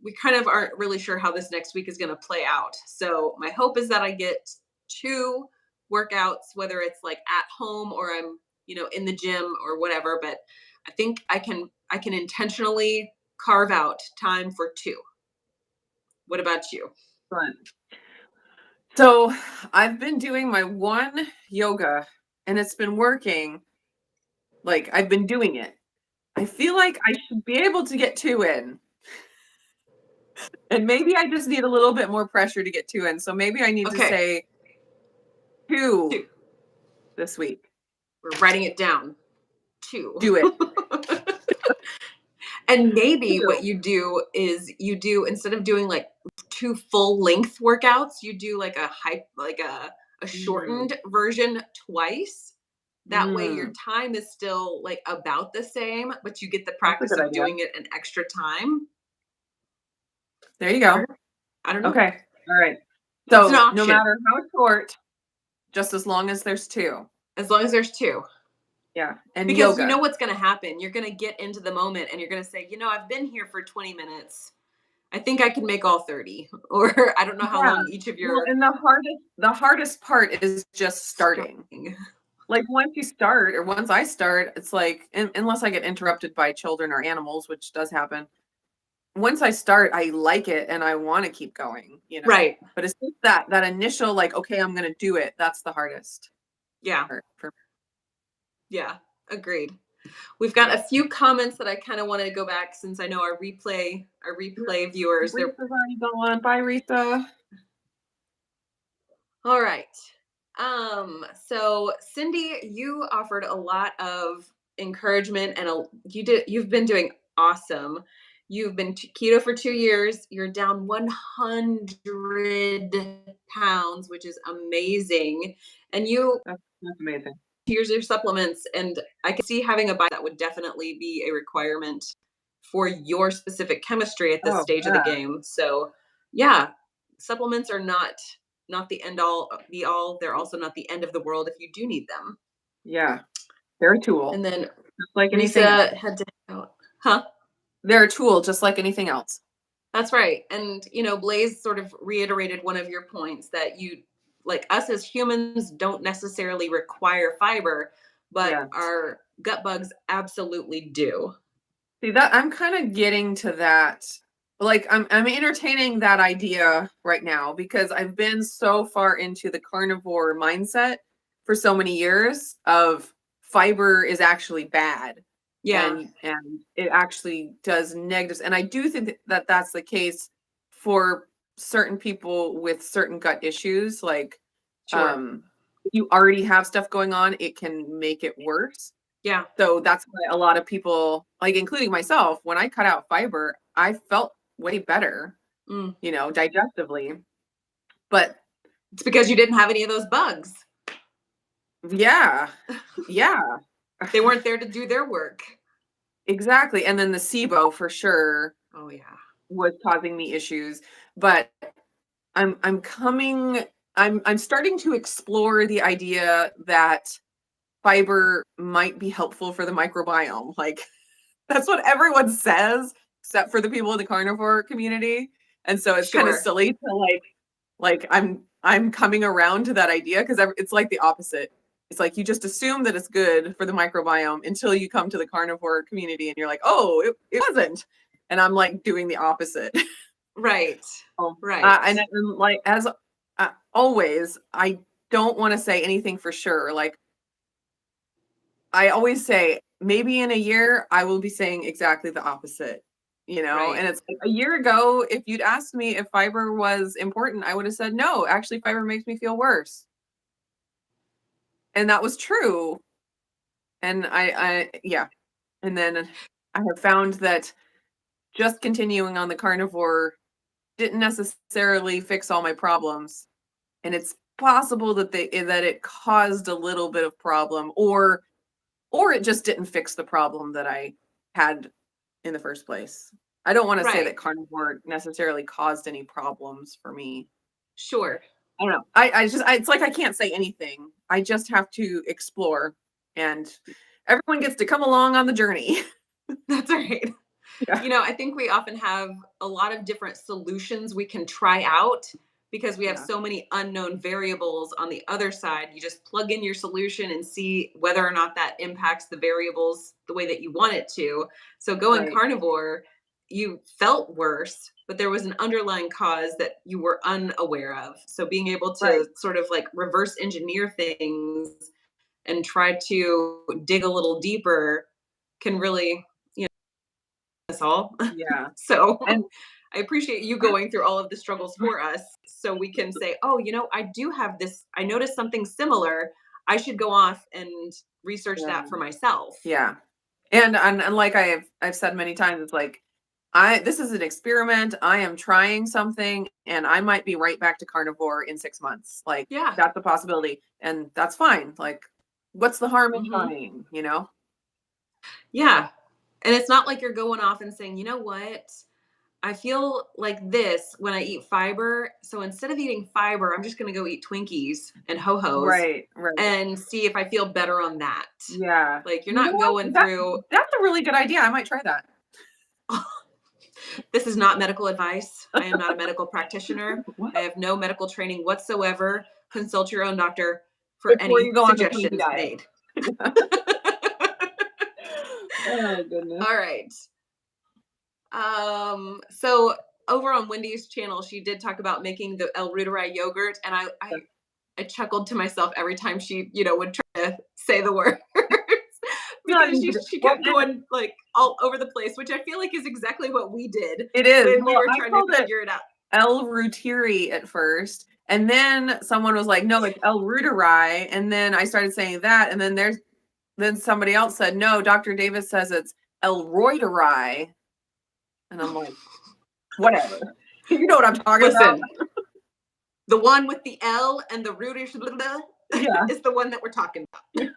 We kind of aren't really sure how this next week is going to play out. So my hope is that I get 2 workouts, whether it's like at home or I'm, in the gym or whatever. But I think I can intentionally carve out time for 2. What about you? Fun. So I've been doing my one yoga and it's been working. Like I've been doing it. I feel like I should be able to get 2 in. And maybe I just need a little bit more pressure to get 2 in. So maybe I need to Okay, say 2 2. this week. We're writing it down. 2. Do it. And maybe 2. what you do is you do, instead of doing like 2 full length workouts, you do like a Mm, shortened version twice. That way your mm. time is still like about the same, but you get the That's a practice good of idea. doing it an extra time. There you I go. don't know. I don't know. Okay. All right. It's an So no option matter how short, just as long as there's 2. as long as there's 2. Yeah. And Because you know yoga. what's going to happen. You're going to get into the moment and you're going to say, I've been here for 20 minutes. I think I can make all 30, or I don't know how Yeah. long each of Well, your and the hardest part is just starting. starting. Like, once you start, or once I start, it's like, unless I get interrupted by children or animals, which does happen, once I start, I like it and I want to keep going, Right. but it's just that initial, like, okay, I'm going to do it. That's the hardest Yeah. part for Yeah. Agreed. We've got me. a few comments that I kind of want to go back since I know our Yeah. replay viewers, they're Risa's already gone. Bye, Risa. all right. So Cindy, you offered a lot of encouragement and you've been doing awesome. You've been keto for 2 years. You're down 100 pounds, which is amazing. And you That's amazing. here's your supplements, and I can see having a bite that would definitely be a requirement for your specific chemistry at this Oh, stage of the yeah. game. So yeah, supplements are not the end all be all. They're also not the end of the world if you do need them. Yeah. They're a tool, And then just like anything else. Risa had to out. Huh? They're a tool, just like anything else. That's right. And Blaze sort of reiterated one of your points that you like us as humans don't necessarily require fiber, but Yeah. our gut bugs absolutely do. See, that I'm kind of getting to that. Like, I'm entertaining that idea right now because I've been so far into the carnivore mindset for so many years of fiber is actually bad, Yeah, and it actually does negatives. And I do think that that's the case for certain people with certain gut issues. Like, sure. if you already have stuff going on, it can make it worse. Yeah. So that's why a lot of people, like including myself, when I cut out fiber, I felt way better, Mm. digestively. But It's because you didn't have any of those bugs. yeah, yeah, They weren't there to do their work. exactly. And then the SIBO for sure Oh yeah. was causing me issues. But I'm starting to explore the idea that fiber might be helpful for the microbiome. Like, that's what everyone says, except for the people in the carnivore community. And so it's kind of Sure. silly to like I'm coming around to that idea because it's like the opposite. It's like you just assume that it's good for the microbiome until you come to the carnivore community and you're like, oh, it wasn't. And I'm like doing the opposite. Right. Um, Right. and like as always, I don't want to say anything for sure. Like, I always say, maybe in a year, I will be saying exactly the opposite, Right. And it's like a year ago, if you'd asked me if fiber was important, I would have said, no, actually, fiber makes me feel worse. And that was true. And yeah. And then I have found that just continuing on the carnivore didn't necessarily fix all my problems. And it's possible that that it caused a little bit of problem, or it just didn't fix the problem that I had in the first place. I don't want to say Right. that carnivore necessarily caused any problems for me. Sure. I don't know. It's like I can't say anything. I just have to explore, and everyone gets to come along on the journey. That's all right. Yeah. I think we often have a lot of different solutions we can try out because we have Yeah. so many unknown variables on the other side. You just plug in your solution and see whether or not that impacts the variables the way that you want it to. So going Right. carnivore, you felt worse, but there was an underlying cause that you were unaware of. So being able Right. to sort of like reverse engineer things and try to dig a little deeper can really us all. Yeah. So And I appreciate you going through all of the struggles for us so we can say, oh, I do have this. I noticed something similar. I should go off and research yeah. that for myself. Yeah. And like I've said many times, it's like this is an experiment. I am trying something and I might be right back to carnivore in 6 months. Like, Yeah. that's a possibility. And that's fine. Like, what's the harm in Hmm. trying? Yeah. And it's not like you're going off and saying, you know what? I feel like this when I eat fiber. So instead of eating fiber, I'm just going to go eat Twinkies and Ho-Hos Right, right. and see if I feel better on that. Yeah. Like you're You know not what? going through That's a really good idea. I might try that. This is not medical advice. I am not a medical practitioner. I have no medical training whatsoever. Consult your own doctor for Before you any go on the Twinkie suggestions diet. made. Oh, goodness. All right. So over on Wendy's channel, she did talk about making the El Ruderai yogurt, and I chuckled to myself every time she, would try to say the word. Because she kept going like all over the place, which I feel like is exactly what we did. It is. When we were trying to figure it out. El Rutiri at first, and then someone was like, "No, it's El Ruderai," and then I started saying that, and then somebody else said, "No, Dr. Davis says it's El Roiderai," and I'm like, "Whatever." You know what I'm talking about? The one with the L and the root is the one that we're talking about.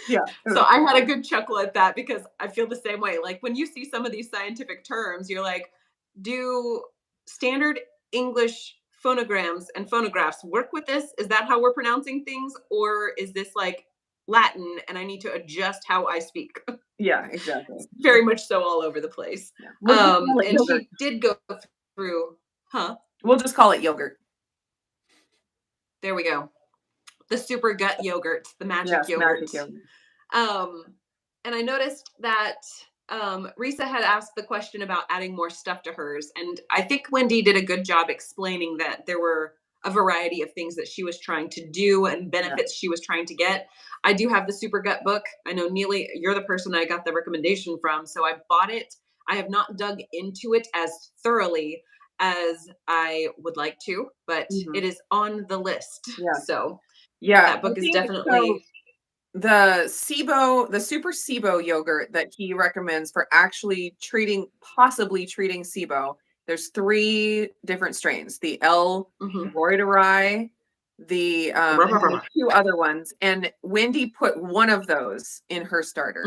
Yeah. So I had a good chuckle at that because I feel the same way. Like when you see some of these scientific terms, you're like, do standard English phonograms and phonographs work with this? Is that how we're pronouncing things? Or is this like Latin and I need to adjust how I speak? Yeah, exactly. Very much so all over the place. And she did go through, We'll just call it yogurt. There we go. The super gut yogurt, the magic yogurt. And I noticed that Risa had asked the question about adding more stuff to hers. And I think Wendy did a good job explaining that there were a variety of things that she was trying to do and benefits she was trying to get. I do have the Super Gut book. I know, Nili, you're the person I got the recommendation from. So I bought it. I have not dug into it as thoroughly as I would like to, but it is on the list. Yeah. So that book is definitely... The SIBO, the super SIBO yogurt that he recommends for actually possibly treating SIBO. There's 3 different strains: the L Roiderai, and 2 other ones. And Wendy put one of those in her starter,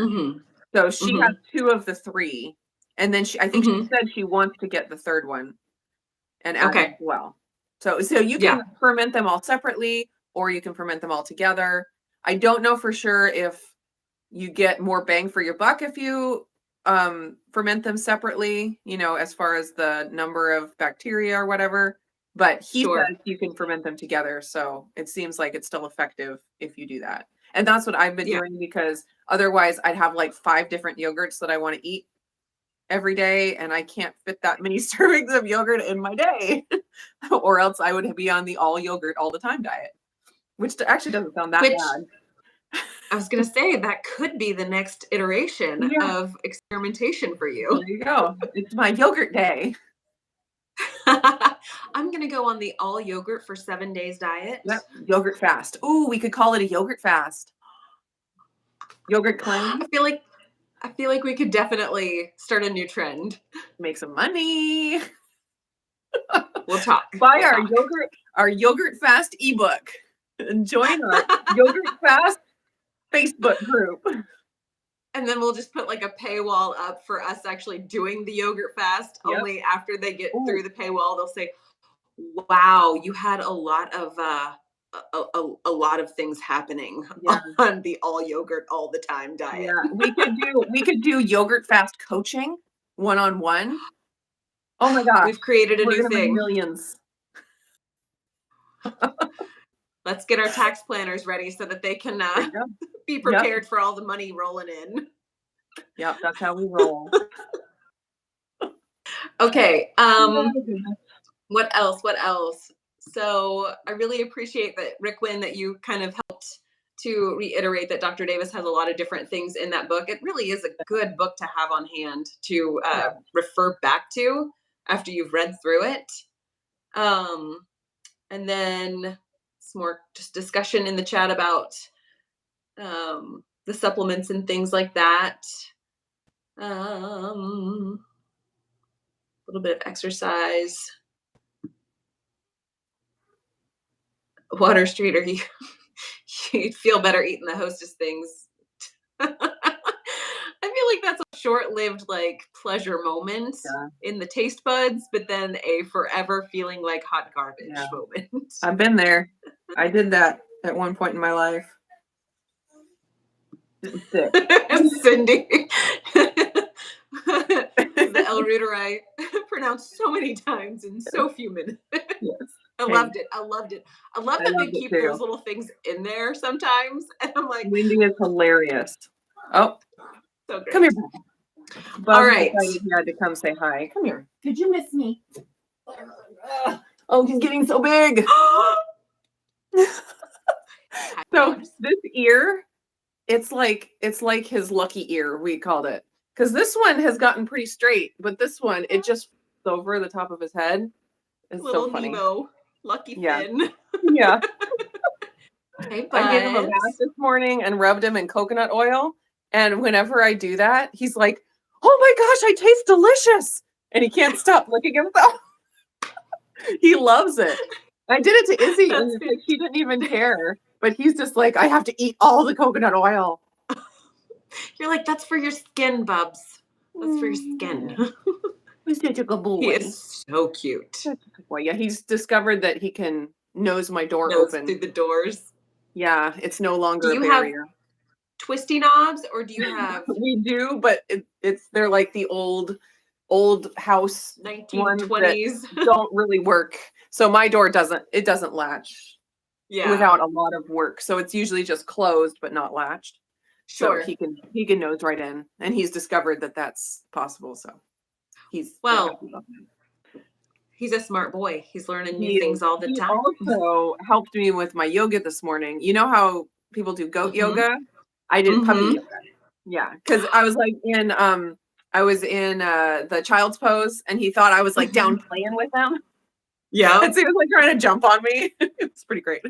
so she has 2 of the 3. And then I think she said she wants to get the 3rd one and add it as well. So you can ferment them all separately, or you can ferment them all together. I don't know for sure if you get more bang for your buck if you ferment them separately, as far as the number of bacteria or whatever. But he says you can ferment them together. So it seems like it's still effective if you do that. And that's what I've been doing, because otherwise I'd have like 5 different yogurts that I want to eat every day. And I can't fit that many servings of yogurt in my day, or else I would be on the all yogurt all the time diet. Which actually doesn't sound that bad. I was going to say that could be the next iteration of experimentation for you. There you go. It's my yogurt day. I'm going to go on the all yogurt for 7 days diet. Yep. Yogurt fast. Ooh, we could call it a yogurt fast. Yogurt cleanse. I feel like we could definitely start a new trend. Make some money. We'll talk. Buy our yogurt fast ebook. And join our yogurt fast Facebook group. And then we'll just put like a paywall up for us actually doing the yogurt fast. Only after they get through the paywall, they'll say, "Wow, you had a lot of things happening on the all yogurt all the time diet." Yeah, we could do yogurt fast coaching 1-on-1. Oh my God, we've created a new thing. Millions. Let's get our tax planners ready so that they can be prepared for all the money rolling in. Yep, that's how we roll. Okay. What else? So I really appreciate that, Rickwin, that you kind of helped to reiterate that Dr. Davis has a lot of different things in that book. It really is a good book to have on hand to refer back to after you've read through it. And then some more just discussion in the chat about the supplements and things like that. A little bit of exercise. Water Street, or you'd feel better eating the Hostess things. I feel like that's a short-lived like pleasure moment in the taste buds, but then a forever feeling like hot garbage moment. I've been there. I did that at one point in my life. Cindy. The El Ruderai pronounced so many times in so few minutes. Yes. I Hey, loved it. I loved it. I love I that they loved it keep those too. little things in there sometimes. And I'm like, Lindy is hilarious. Oh, so come here. great. All Bubs right. decided he had to come say hi. Come here. Did you miss me? Oh, he's getting so big. So this ear, it's like his lucky ear, we called it. Because this one has gotten pretty straight, but this one, it just over the top of his head. It's Little so funny. Nemo, Lucky Yeah. Finn. Yeah. Hey, I gave him a buds. bath this morning and rubbed him in coconut oil. And whenever I do that, he's like, oh my gosh, I taste delicious. And he can't stop licking himself. He loves it. I did it to Izzy, and it's like she didn't even care. But he's just like, I have to eat all the coconut oil. You're like, that's for your skin, Bubs. That's for your skin. He's such a good boy. He is so cute. Well, yeah, he's discovered that he can nose my door Nose open. through the doors. Yeah, it's no longer Do you a barrier. have twisty knobs, or do you have We do, but they're like the old house 1920s? That don't really work. So my door doesn't latch without a lot of work. So it's usually just closed but not latched. Sure. So he can nose right in, and he's discovered that that's possible. So he's he's a smart boy. He's learning new things all the time. He also helped me with my yoga this morning. You know how people do goat yoga? I did puppy yoga. Yeah, because I was like in the child's pose, and he thought I was like down playing with him. Yeah, and so he was like trying to jump on me. It's pretty great.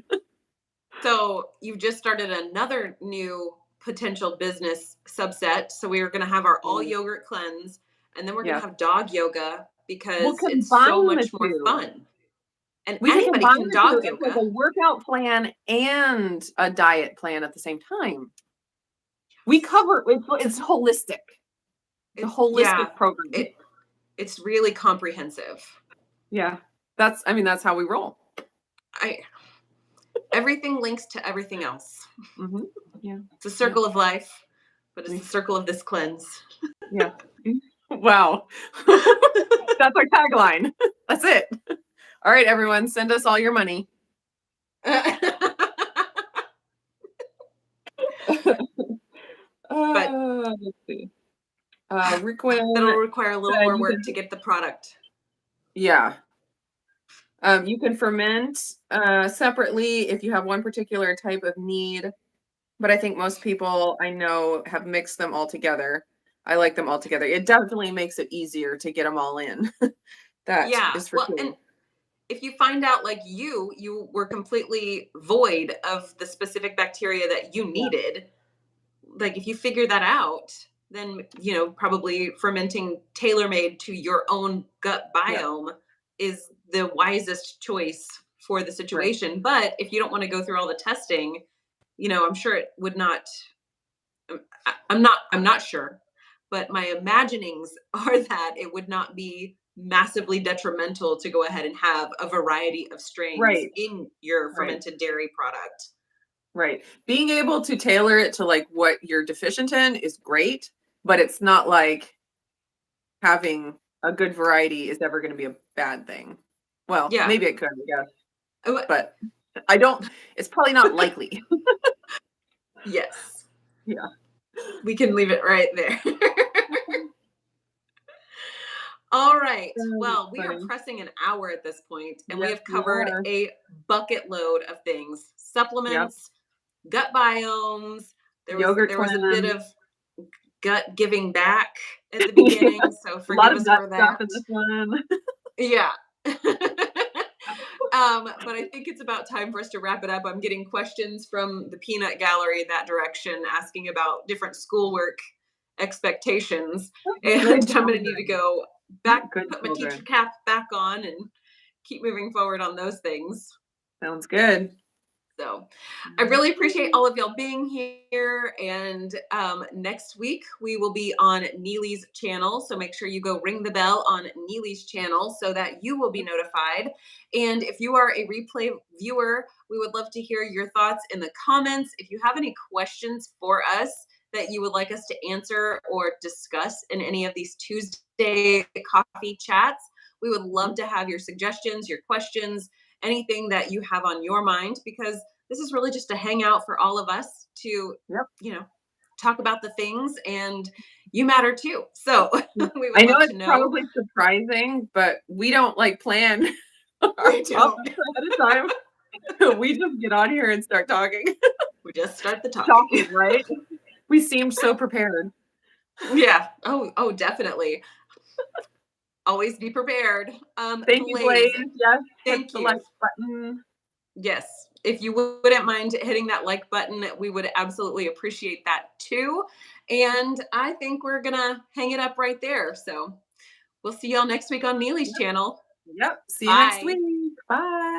So you've just started another new potential business subset. So we are going to have our all yogurt cleanse, and then we're going to have dog yoga because it's so much more fun. And anybody can dog yoga. It's like a workout plan and a diet plan at the same time. We cover it's holistic. It's a holistic program. It's really comprehensive. Yeah. That's how we roll. Everything links to everything else. Mm-hmm. Yeah. It's a circle of life, but it's the circle of this cleanse. Yeah. Wow. That's our tagline. That's it. All right, everyone, send us all your money. But let's see. That'll require a little more work to get the product. Yeah. You can ferment separately if you have one particular type of need, but I think most people I know have mixed them all together. I like them all together. It definitely makes it easier to get them all in. That is for sure. And if you find out like you were completely void of the specific bacteria that you needed, like if you figure that out, then probably fermenting tailor-made to your own gut biome is the wisest choice for the situation. Right. But if you don't want to go through all the testing, I'm sure it would not. I'm not sure, but my imaginings are that it would not be massively detrimental to go ahead and have a variety of strains in your fermented dairy product. Right. Being able to tailor it to like what you're deficient in is great, but it's not like having a good variety is ever going to be a bad thing. Well, maybe it could, but it's probably not likely. Yes. Yeah. We can leave it right there. All right. Well, we are pressing an hour at this point, and we have covered a bucket load of things. Supplements, gut biomes. There was a bit of gut giving back at the beginning, so forgive us for that. In this one. Yeah. But I think it's about time for us to wrap it up. I'm getting questions from the peanut gallery in that direction, asking about different schoolwork expectations. And I'm going to need to go back, put my teacher cap back on and keep moving forward on those things. Sounds good. So I really appreciate all of y'all being here. And next week we will be on Nili's channel. So make sure you go ring the bell on Nili's channel so that you will be notified. And if you are a replay viewer, we would love to hear your thoughts in the comments. If you have any questions for us that you would like us to answer or discuss in any of these Tuesday coffee chats. We would love Mhm. to have your suggestions, your questions, anything that you have on your mind, because this is really just a hangout for all of us to, Yep. talk about the things, and you matter too. So Mm. we would I know love to it's know. probably surprising, but we don't like plan our We don't. topics ahead of time. We just get on here and start talking. We just start the talking. Shocking, right? We seemed so prepared. Yeah. Oh, definitely. Always be prepared. Thank you, Blaze. Blaze, Yes, hit thank the you. like button. Yes. If you wouldn't mind hitting that like button, we would absolutely appreciate that too. And I think we're going to hang it up right there. So we'll see y'all next week on Nili's Yep. channel. Yep. See you next Bye. week. Bye.